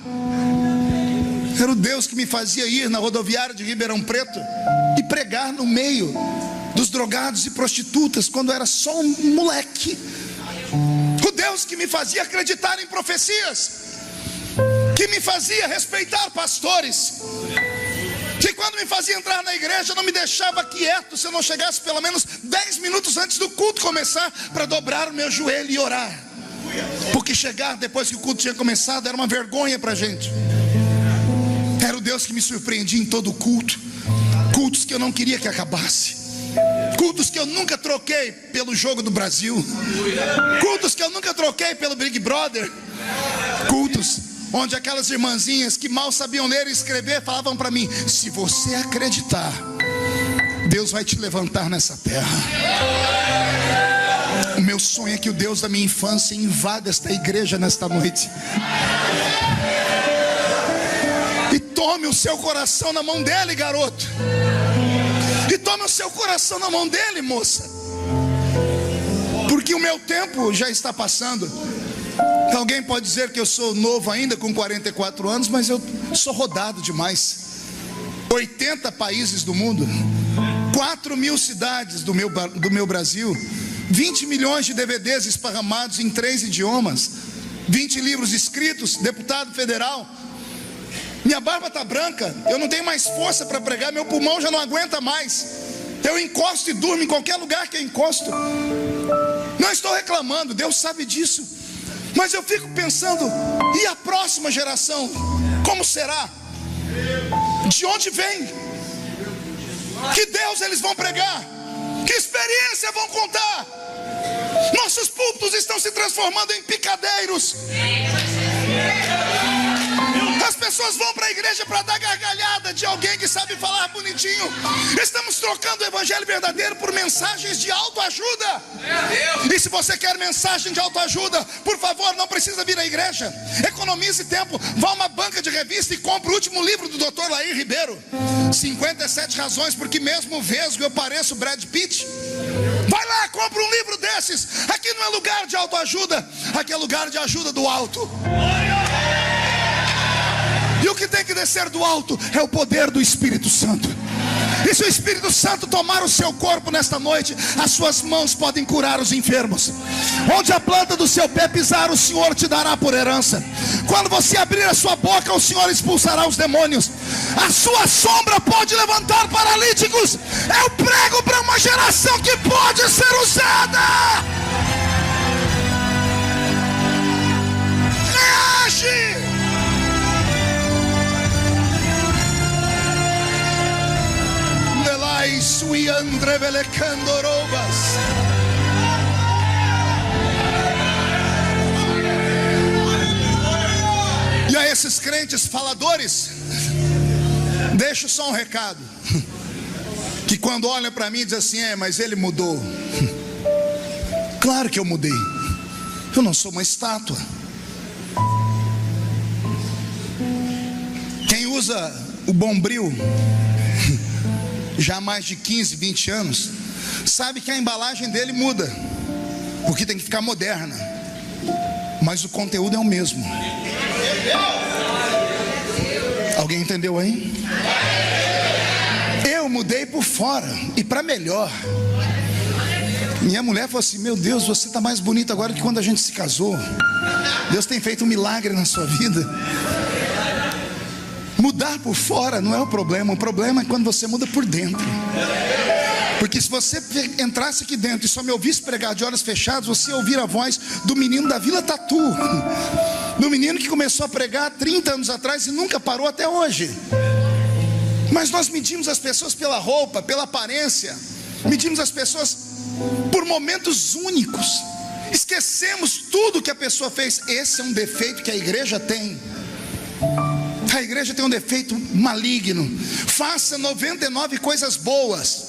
Era o Deus que me fazia ir na rodoviária de Ribeirão Preto e pregar no meio dos drogados e prostitutas, quando eu era só um moleque. O Deus que me fazia acreditar em profecias, que me fazia respeitar pastores, que quando me fazia entrar na igreja não me deixava quieto se eu não chegasse pelo menos 10 minutos antes do culto começar, para dobrar o meu joelho e orar. Porque chegar depois que o culto tinha começado era uma vergonha para a gente. Era o Deus que me surpreendia em todo o culto. Cultos que eu não queria que acabasse. Cultos que eu nunca troquei pelo Jogo do Brasil. Cultos que eu nunca troquei pelo Big Brother. Cultos onde aquelas irmãzinhas que mal sabiam ler e escrever falavam para mim: se você acreditar, Deus vai te levantar nessa terra. O meu sonho é que o Deus da minha infância invada esta igreja nesta noite e tome o seu coração na mão dele, garoto. E tome o seu coração na mão dele, moça. Porque o meu tempo já está passando. Alguém pode dizer que eu sou novo ainda, com 44 anos, mas eu sou rodado demais. 80 países do mundo, 4.000 cidades do meu Brasil, 20 milhões de DVDs esparramados em 3 idiomas, 20 livros escritos, deputado federal. minha barba está branca, eu não tenho mais força para pregar, meu pulmão já não aguenta mais, eu encosto e durmo em qualquer lugar que eu encosto. Não estou reclamando, Deus sabe disso, mas eu fico pensando, e a próxima geração, como será? De onde vem? Que Deus eles vão pregar? Que experiência vão contar? Nossos púlpitos estão se transformando em picadeiros. As pessoas vão para a igreja para dar gargalhada de alguém que sabe falar bonitinho. Estamos trocando o evangelho verdadeiro por mensagens de autoajuda. E se você quer mensagem de autoajuda, por favor, não precisa vir à igreja. Economize tempo, vá a uma banca de revista e compre o último livro do Dr. Lair Ribeiro, 57 razões porque mesmo vesgo eu pareço Brad Pitt. Vai lá, compra um livro desses. Aqui não é lugar de autoajuda, aqui é lugar de ajuda do alto. E o que tem que descer do alto é o poder do Espírito Santo. E se o Espírito Santo tomar o seu corpo nesta noite, as suas mãos podem curar os enfermos. Onde a planta do seu pé pisar, o Senhor te dará por herança. Quando você abrir a sua boca, o Senhor expulsará os demônios. A sua sombra pode levantar paralíticos. Eu prego para uma geração que pode ser usada. Reage! E a esses crentes faladores, deixo só um recado, que quando olham para mim dizem assim, mas ele mudou. Claro que eu mudei. Eu não sou uma estátua. Quem usa o Bombril já há mais de 15, 20 anos, sabe que a embalagem dele muda, porque tem que ficar moderna, mas o conteúdo é o mesmo. Alguém entendeu aí? Eu mudei por fora e para melhor. Minha mulher falou assim, meu Deus, você está mais bonito agora que quando a gente se casou. Deus tem feito um milagre na sua vida. Mudar por fora não é o problema é quando você muda por dentro. Porque se você entrasse aqui dentro e só me ouvisse pregar de olhos fechados, você ia ouvir a voz do menino da Vila Tatu, do menino que começou a pregar 30 anos atrás e nunca parou até hoje. Mas nós medimos as pessoas pela roupa, pela aparência, medimos as pessoas por momentos únicos, esquecemos tudo que a pessoa fez. Esse é um defeito que a igreja tem. A igreja tem um defeito maligno. Faça 99 coisas boas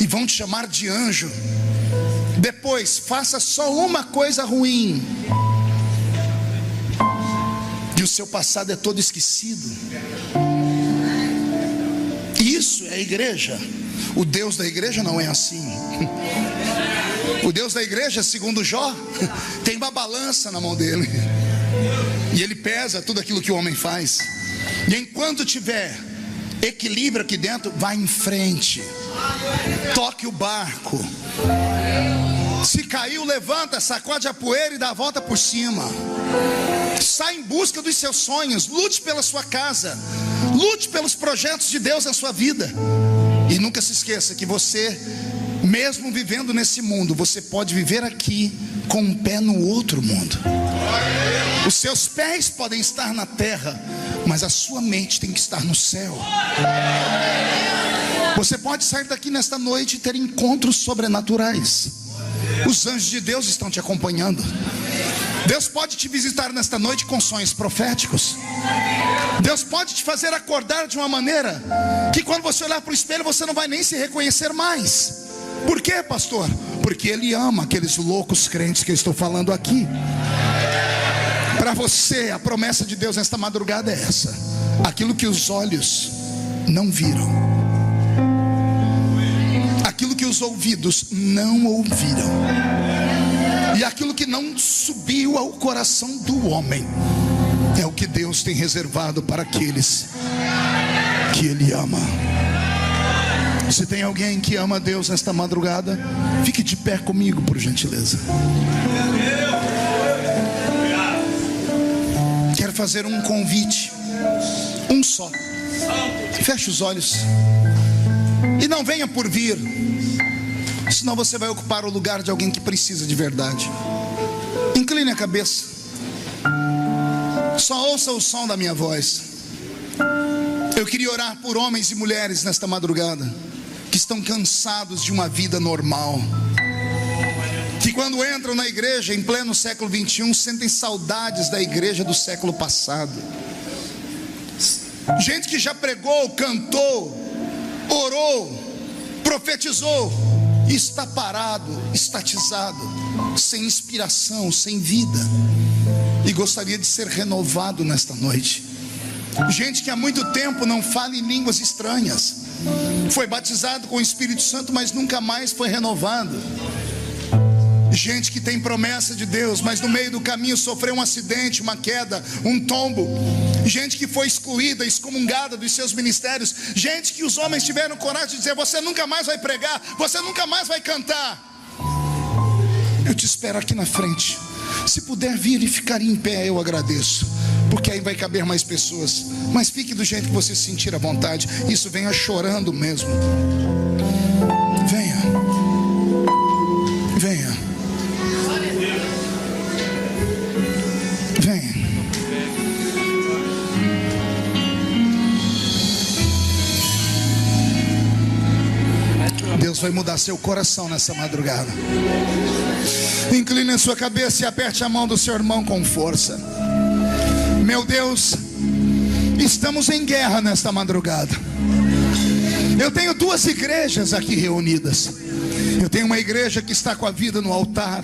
e vão te chamar de anjo. Depois faça só uma coisa ruim e o seu passado é todo esquecido. Isso é a igreja. O Deus da igreja não é assim. O Deus da igreja, segundo Jó, tem uma balança na mão dele e ele pesa tudo aquilo que o homem faz. E enquanto tiver equilíbrio aqui dentro, vá em frente, toque o barco. Se caiu, levanta, sacode a poeira e dá a volta por cima. Sai em busca dos seus sonhos, lute pela sua casa, lute pelos projetos de Deus na sua vida. E nunca se esqueça que você, mesmo vivendo nesse mundo, você pode viver aqui com um pé no outro mundo. Os seus pés podem estar na terra, mas a sua mente tem que estar no céu. Você pode sair daqui nesta noite e ter encontros sobrenaturais. Os anjos de Deus estão te acompanhando. Deus pode te visitar nesta noite com sonhos proféticos. Deus pode te fazer acordar de uma maneira que quando você olhar para o espelho você não vai nem se reconhecer mais. Por quê, pastor? Porque Ele ama aqueles loucos crentes que eu estou falando aqui. Para você, a promessa de Deus nesta madrugada é essa: aquilo que os olhos não viram, aquilo que os ouvidos não ouviram, e aquilo que não subiu ao coração do homem, é o que Deus tem reservado para aqueles que Ele ama. Se tem alguém que ama Deus nesta madrugada, fique de pé comigo, por gentileza. Quero fazer um convite. Um só. Feche os olhos. E não venha por vir, senão você vai ocupar o lugar de alguém que precisa de verdade. Incline a cabeça. Só ouça o som da minha voz. Eu queria orar por homens e mulheres nesta madrugada, que estão cansados de uma vida normal, que quando entram na igreja em pleno século 21, sentem saudades da igreja do século passado. Gente que já pregou, cantou, orou, profetizou, e está parado, estatizado, sem inspiração, sem vida, e gostaria de ser renovado nesta noite. Gente que há muito tempo não fala em línguas estranhas, foi batizado com o Espírito Santo, mas nunca mais foi renovado. Gente que tem promessa de Deus, mas no meio do caminho sofreu um acidente, uma queda, um tombo. Gente que foi excluída, excomungada dos seus ministérios. Gente que os homens tiveram coragem de dizer: você nunca mais vai pregar, você nunca mais vai cantar. Eu te espero aqui na frente. Se puder vir e ficar em pé, eu agradeço, porque aí vai caber mais pessoas. Mas fique do jeito que você se sentir à vontade. Isso, venha chorando mesmo. Venha. Venha. Venha. Deus vai mudar seu coração nessa madrugada. Incline a sua cabeça e aperte a mão do seu irmão com força. Meu Deus, estamos em guerra nesta madrugada. Eu tenho duas igrejas aqui reunidas. Eu tenho uma igreja que está com a vida no altar,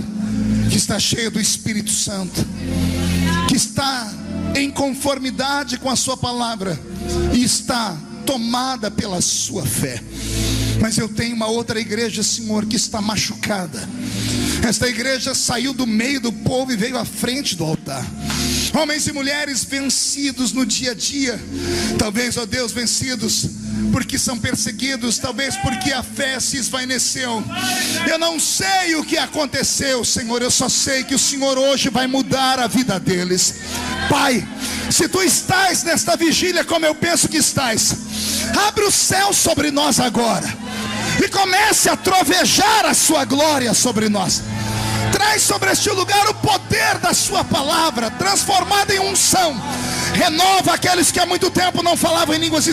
que está cheia do Espírito Santo, que está em conformidade com a sua palavra e está tomada pela sua fé. Mas eu tenho uma outra igreja, Senhor, que está machucada. Esta igreja saiu do meio do povo e veio à frente do altar. Homens e mulheres vencidos no dia a dia. Talvez, ó Deus, vencidos porque são perseguidos, talvez porque a fé se esvaeceu. Eu não sei o que aconteceu, Senhor. Eu só sei que o Senhor hoje vai mudar a vida deles. Pai, se Tu estás nesta vigília como eu penso que estás, abre o céu sobre nós agora e comece a trovejar a Sua glória sobre nós. Traz sobre este lugar o poder da Sua palavra, transformada em unção. Renova aqueles que há muito tempo não falavam em línguas